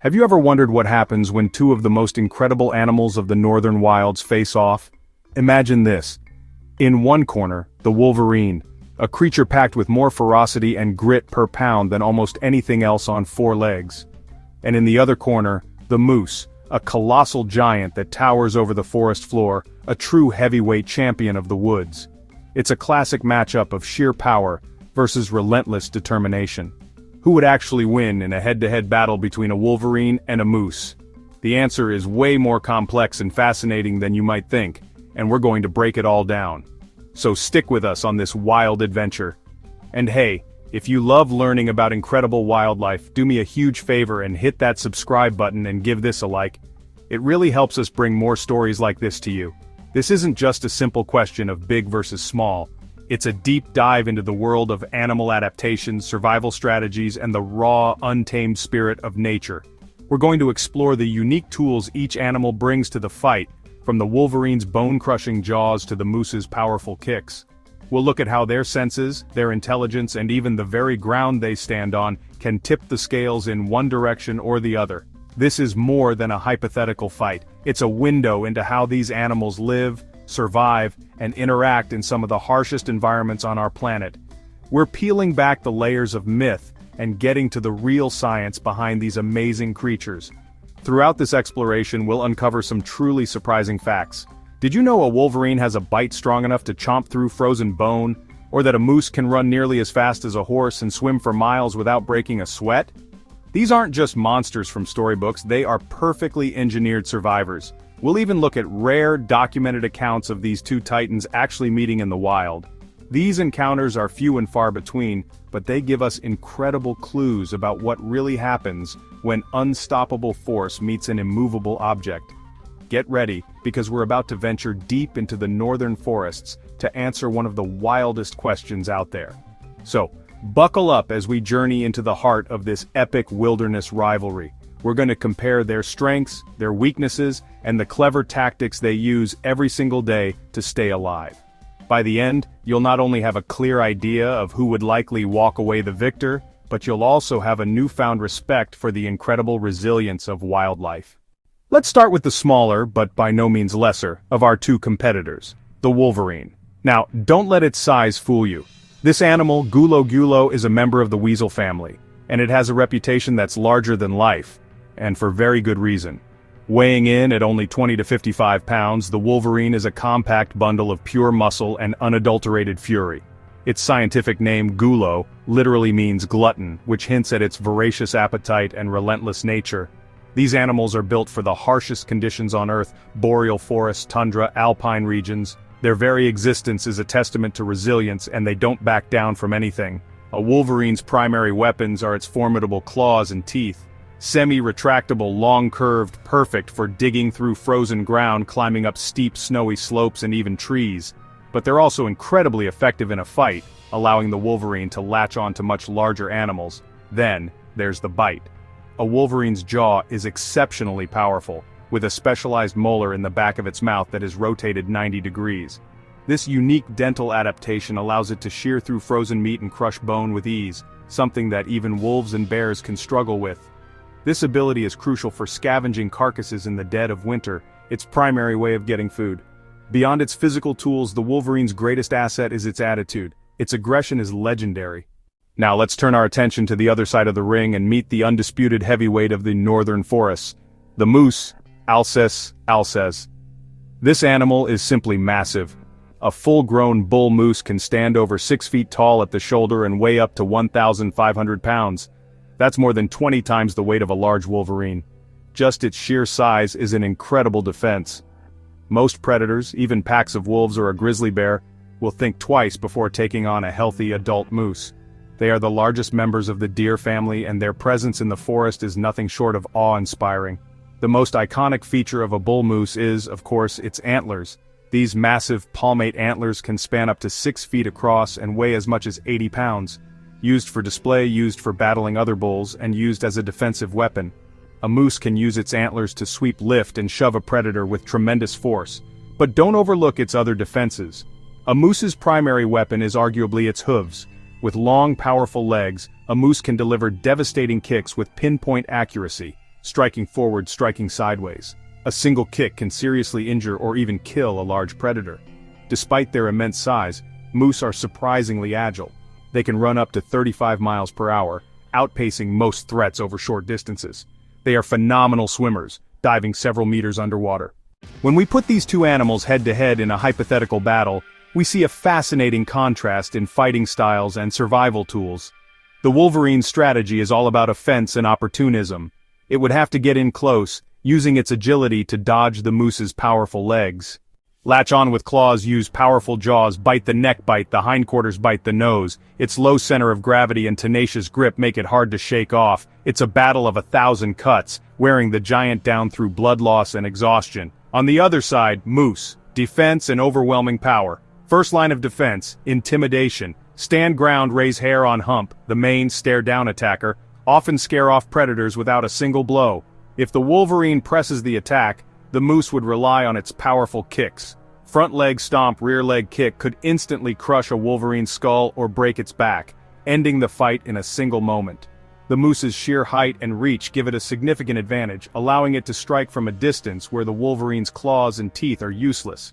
Have you ever wondered what happens when two of the most incredible animals of the northern wilds face off? Imagine this. In one corner, the Wolverine, a creature packed with more ferocity and grit per pound than almost anything else on four legs. And in the other corner, the moose, a colossal giant that towers over the forest floor, a true heavyweight champion of the woods. It's a classic matchup of sheer power versus relentless determination. Who would actually win in a head-to-head battle between a wolverine and a moose? The answer is way more complex and fascinating than you might think, and we're going to break it all down. So stick with us on this wild adventure. And hey, if you love learning about incredible wildlife, do me a huge favor and hit that subscribe button and give this a like. It really helps us bring more stories like this to you. This isn't just a simple question of big versus small. It's a deep dive into the world of animal adaptations, survival strategies, and the raw, untamed spirit of nature. We're going to explore the unique tools each animal brings to the fight, from the wolverine's bone-crushing jaws to the moose's powerful kicks. We'll look at how their senses, their intelligence, and even the very ground they stand on can tip the scales in one direction or the other. This is more than a hypothetical fight. It's a window into how these animals live, survive, and interact in some of the harshest environments on our planet. We're peeling back the layers of myth and getting to the real science behind these amazing creatures. Throughout this exploration, we'll uncover some truly surprising facts. Did you know a wolverine has a bite strong enough to chomp through frozen bone? Or that a moose can run nearly as fast as a horse and swim for miles without breaking a sweat? These aren't just monsters from storybooks, they are perfectly engineered survivors. We'll even look at rare, documented accounts of these two titans actually meeting in the wild. These encounters are few and far between, but they give us incredible clues about what really happens when unstoppable force meets an immovable object. Get ready, because we're about to venture deep into the northern forests to answer one of the wildest questions out there. So, buckle up as we journey into the heart of this epic wilderness rivalry. We're going to compare their strengths, their weaknesses, and the clever tactics they use every single day to stay alive. By the end, you'll not only have a clear idea of who would likely walk away the victor, but you'll also have a newfound respect for the incredible resilience of wildlife. Let's start with the smaller, but by no means lesser, of our two competitors, the wolverine. Now, don't let its size fool you. This animal, Gulo, is a member of the weasel family, and it has a reputation that's larger than life, and for very good reason. Weighing in at only 20 to 55 pounds, the wolverine is a compact bundle of pure muscle and unadulterated fury. Its scientific name, Gulo, literally means glutton, which hints at its voracious appetite and relentless nature. These animals are built for the harshest conditions on Earth: boreal forests, tundra, alpine regions. Their very existence is a testament to resilience, and they don't back down from anything. A wolverine's primary weapons are its formidable claws and teeth. Semi-retractable, long-curved, perfect for digging through frozen ground, climbing up steep snowy slopes and even trees. But they're also incredibly effective in a fight, allowing the wolverine to latch on to much larger animals. Then, there's the bite. A wolverine's jaw is exceptionally powerful, with a specialized molar in the back of its mouth that is rotated 90 degrees. This unique dental adaptation allows it to shear through frozen meat and crush bone with ease, something that even wolves and bears can struggle with. This ability is crucial for scavenging carcasses in the dead of winter, its primary way of getting food. Beyond its physical tools, the wolverine's greatest asset is its attitude. Its aggression is legendary. Now let's turn our attention to the other side of the ring and meet the undisputed heavyweight of the northern forests, the moose, Alces. This animal is simply massive. A full-grown bull moose can stand over 6 feet tall at the shoulder and weigh up to 1,500 pounds. That's more than 20 times the weight of a large wolverine. Just its sheer size is an incredible defense. Most predators, even packs of wolves or a grizzly bear, will think twice before taking on a healthy adult moose. They are the largest members of the deer family, and their presence in the forest is nothing short of awe-inspiring. The most iconic feature of a bull moose is, of course, its antlers. These massive palmate antlers can span up to 6 feet across and weigh as much as 80 pounds. Used for display, used for battling other bulls, and used as a defensive weapon. A moose can use its antlers to sweep, lift, and shove a predator with tremendous force. But don't overlook its other defenses. A moose's primary weapon is arguably its hooves. With long, powerful legs, a moose can deliver devastating kicks with pinpoint accuracy, striking forward, striking sideways. A single kick can seriously injure or even kill a large predator. Despite their immense size, moose are surprisingly agile. They can run up to 35 miles per hour, outpacing most threats over short distances. They are phenomenal swimmers, diving several meters underwater. When we put these two animals head-to-head in a hypothetical battle, we see a fascinating contrast in fighting styles and survival tools. The Wolverine's strategy is all about offense and opportunism. It would have to get in close, using its agility to dodge the moose's powerful legs. Latch on with claws, use powerful jaws, bite the neck, bite the hindquarters, bite the nose. Its low center of gravity and tenacious grip make it hard to shake off. It's a battle of 1,000 cuts, wearing the giant down through blood loss and exhaustion. On the other side, moose, defense and overwhelming power. First line of defense, intimidation. Stand ground, raise hair on hump, the main stare-down attacker, often scare off predators without a single blow. If the Wolverine presses the attack, the moose would rely on its powerful kicks. Front leg stomp, rear leg kick could instantly crush a Wolverine's skull or break its back, ending the fight in a single moment. The moose's sheer height and reach give it a significant advantage, allowing it to strike from a distance where the Wolverine's claws and teeth are useless.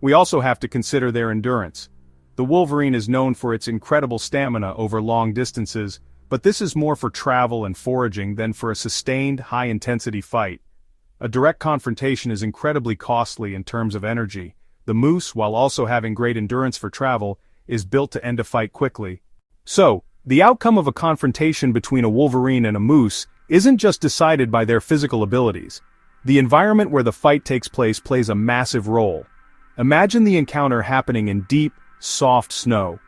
We also have to consider their endurance. The Wolverine is known for its incredible stamina over long distances, but this is more for travel and foraging than for a sustained, high-intensity fight. A direct confrontation is incredibly costly in terms of energy. The moose, while also having great endurance for travel, is built to end a fight quickly. So, the outcome of a confrontation between a Wolverine and a moose isn't just decided by their physical abilities. The environment where the fight takes place plays a massive role. Imagine the encounter happening in deep, soft snow.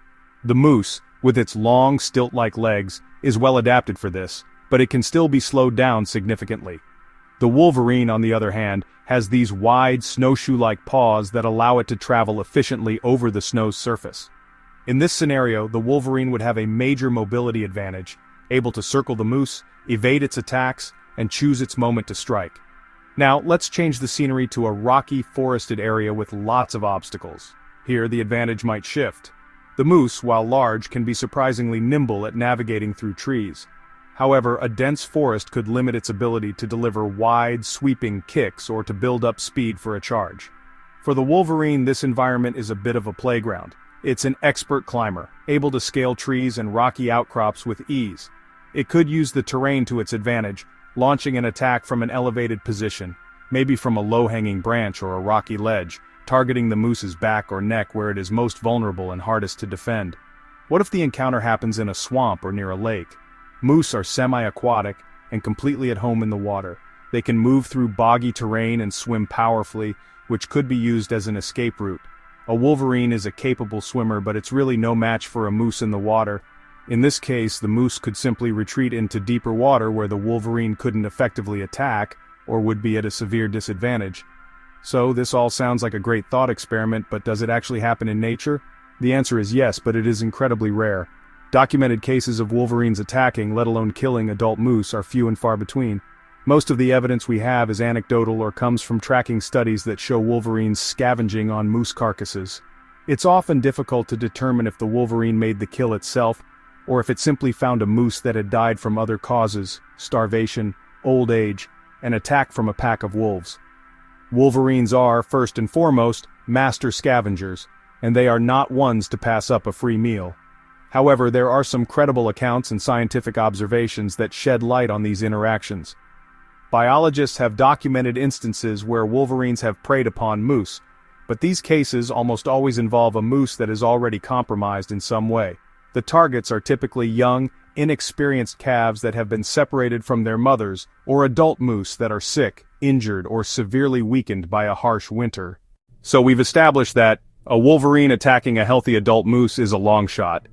The moose, with its long, stilt-like legs, is well adapted for this, but it can still be slowed down significantly. The Wolverine, on the other hand, has these wide, snowshoe-like paws that allow it to travel efficiently over the snow's surface. In this scenario, the Wolverine would have a major mobility advantage, able to circle the moose, evade its attacks, and choose its moment to strike. Now, let's change the scenery to a rocky, forested area with lots of obstacles. Here, the advantage might shift. The moose, while large, can be surprisingly nimble at navigating through trees. However, a dense forest could limit its ability to deliver wide, sweeping kicks or to build up speed for a charge. For the Wolverine, this environment is a bit of a playground. It's an expert climber, able to scale trees and rocky outcrops with ease. It could use the terrain to its advantage, launching an attack from an elevated position, maybe from a low-hanging branch or a rocky ledge, targeting the moose's back or neck where it is most vulnerable and hardest to defend. What if the encounter happens in a swamp or near a lake? Moose are semi-aquatic and completely at home in the water. They can move through boggy terrain and swim powerfully, which could be used as an escape route. A Wolverine is a capable swimmer, but it's really no match for a moose in the water. In this case, the moose could simply retreat into deeper water where the Wolverine couldn't effectively attack, or would be at a severe disadvantage. So, this all sounds like a great thought experiment, but does it actually happen in nature? The answer is yes, but it is incredibly rare. Documented cases of Wolverines attacking, let alone killing, adult moose are few and far between. Most of the evidence we have is anecdotal or comes from tracking studies that show Wolverines scavenging on moose carcasses. It's often difficult to determine if the Wolverine made the kill itself, or if it simply found a moose that had died from other causes, starvation, old age, an attack from a pack of wolves. Wolverines are, first and foremost, master scavengers, and they are not ones to pass up a free meal. However, there are some credible accounts and scientific observations that shed light on these interactions. Biologists have documented instances where Wolverines have preyed upon moose, but these cases almost always involve a moose that is already compromised in some way. The targets are typically young, inexperienced calves that have been separated from their mothers, or adult moose that are sick, injured, or severely weakened by a harsh winter. So we've established that a Wolverine attacking a healthy adult moose is a long shot.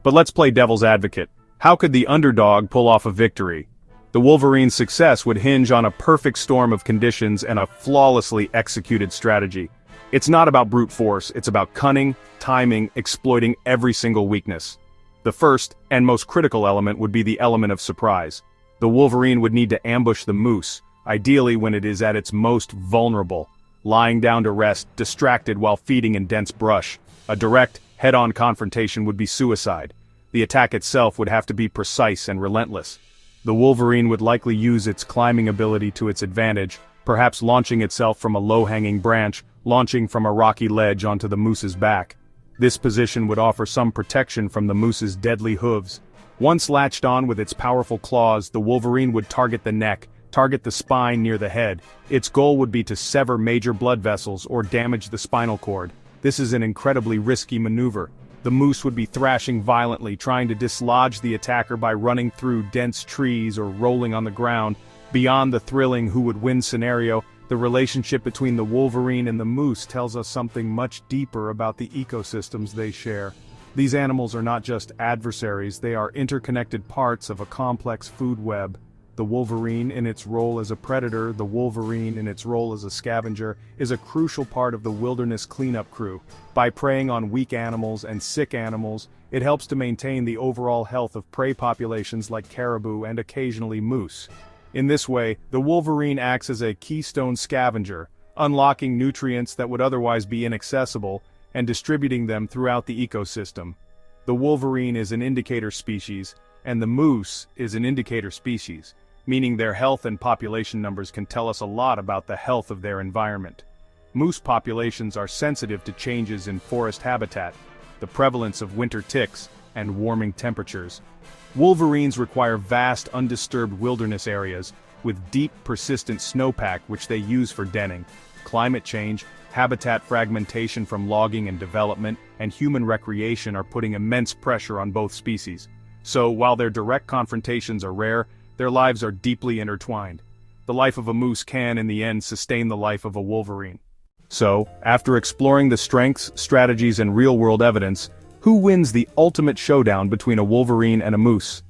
But let's play devil's advocate. How could the underdog pull off a victory? The Wolverine's success would hinge on a perfect storm of conditions and a flawlessly executed strategy. It's not about brute force, it's about cunning, timing, exploiting every single weakness. The first, and most critical element would be the element of surprise. The Wolverine would need to ambush the moose, ideally when it is at its most vulnerable, lying down to rest, distracted while feeding in dense brush. A direct, head-on confrontation would be suicide. The attack itself would have to be precise and relentless. The Wolverine would likely use its climbing ability to its advantage, perhaps launching itself from a low-hanging branch, launching from a rocky ledge onto the moose's back. This position would offer some protection from the moose's deadly hooves. Once latched on with its powerful claws, the Wolverine would target the neck, target the spine near the head. Its goal would be to sever major blood vessels or damage the spinal cord. This is an incredibly risky maneuver. The moose would be thrashing violently, trying to dislodge the attacker by running through dense trees or rolling on the ground. Beyond the thrilling who would win scenario, the relationship between the Wolverine and the moose tells us something much deeper about the ecosystems they share. These animals are not just adversaries, they are interconnected parts of a complex food web. The Wolverine in its role as a predator, the Wolverine in its role as a scavenger, is a crucial part of the wilderness cleanup crew. By preying on weak animals and sick animals, it helps to maintain the overall health of prey populations like caribou and occasionally moose. In this way, the Wolverine acts as a keystone scavenger, unlocking nutrients that would otherwise be inaccessible, and distributing them throughout the ecosystem. The Wolverine is an indicator species, and the moose is an indicator species, meaning their health and population numbers can tell us a lot about the health of their environment. Moose populations are sensitive to changes in forest habitat, the prevalence of winter ticks, and warming temperatures. Wolverines require vast undisturbed wilderness areas, with deep persistent snowpack which they use for denning. Climate change, habitat fragmentation from logging and development, and human recreation are putting immense pressure on both species. So, while their direct confrontations are rare, their lives are deeply intertwined. The life of a moose can, in the end, sustain the life of a Wolverine. So, after exploring the strengths, strategies, and real-world evidence, who wins the ultimate showdown between a Wolverine and a moose?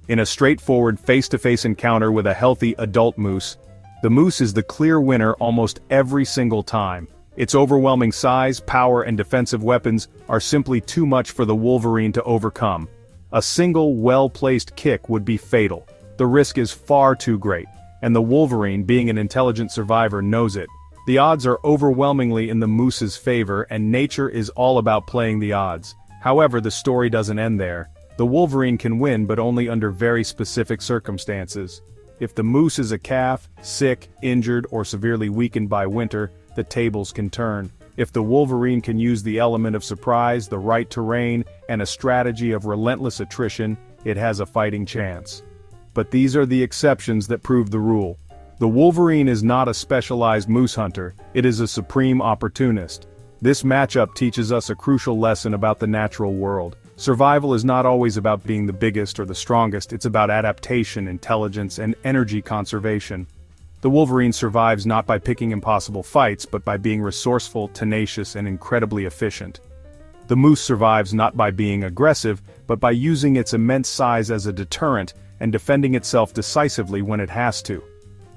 In a straightforward face-to-face encounter with a healthy adult moose, the moose is the clear winner almost every single time. Its overwhelming size, power, and defensive weapons are simply too much for the Wolverine to overcome. A single, well-placed kick would be fatal. The risk is far too great, and the Wolverine, being an intelligent survivor, knows it. The odds are overwhelmingly in the moose's favor, and nature is all about playing the odds. However, the story doesn't end there. The Wolverine can win, but only under very specific circumstances. If the moose is a calf, sick, injured, or severely weakened by winter, the tables can turn. If the Wolverine can use the element of surprise, the right terrain, and a strategy of relentless attrition, it has a fighting chance. But these are the exceptions that prove the rule. The Wolverine is not a specialized moose hunter, it is a supreme opportunist. This matchup teaches us a crucial lesson about the natural world. Survival is not always about being the biggest or the strongest, it's about adaptation, intelligence, and energy conservation. The Wolverine survives not by picking impossible fights, but by being resourceful, tenacious, and incredibly efficient. The moose survives not by being aggressive, but by using its immense size as a deterrent and defending itself decisively when it has to.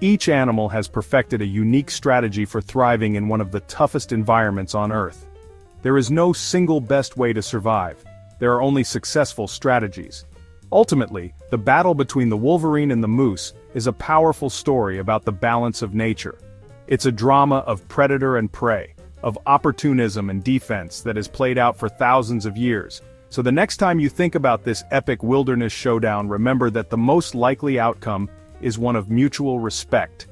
Each animal has perfected a unique strategy for thriving in one of the toughest environments on Earth. There is no single best way to survive. There are only successful strategies. Ultimately, the battle between the Wolverine and the moose is a powerful story about the balance of nature. It's a drama of predator and prey, of opportunism and defense that has played out for thousands of years. So the next time you think about this epic wilderness showdown, remember that the most likely outcome is one of mutual respect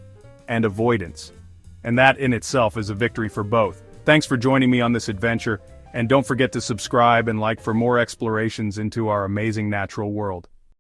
and avoidance. And that in itself is a victory for both. Thanks for joining me on this adventure, and don't forget to subscribe and like for more explorations into our amazing natural world.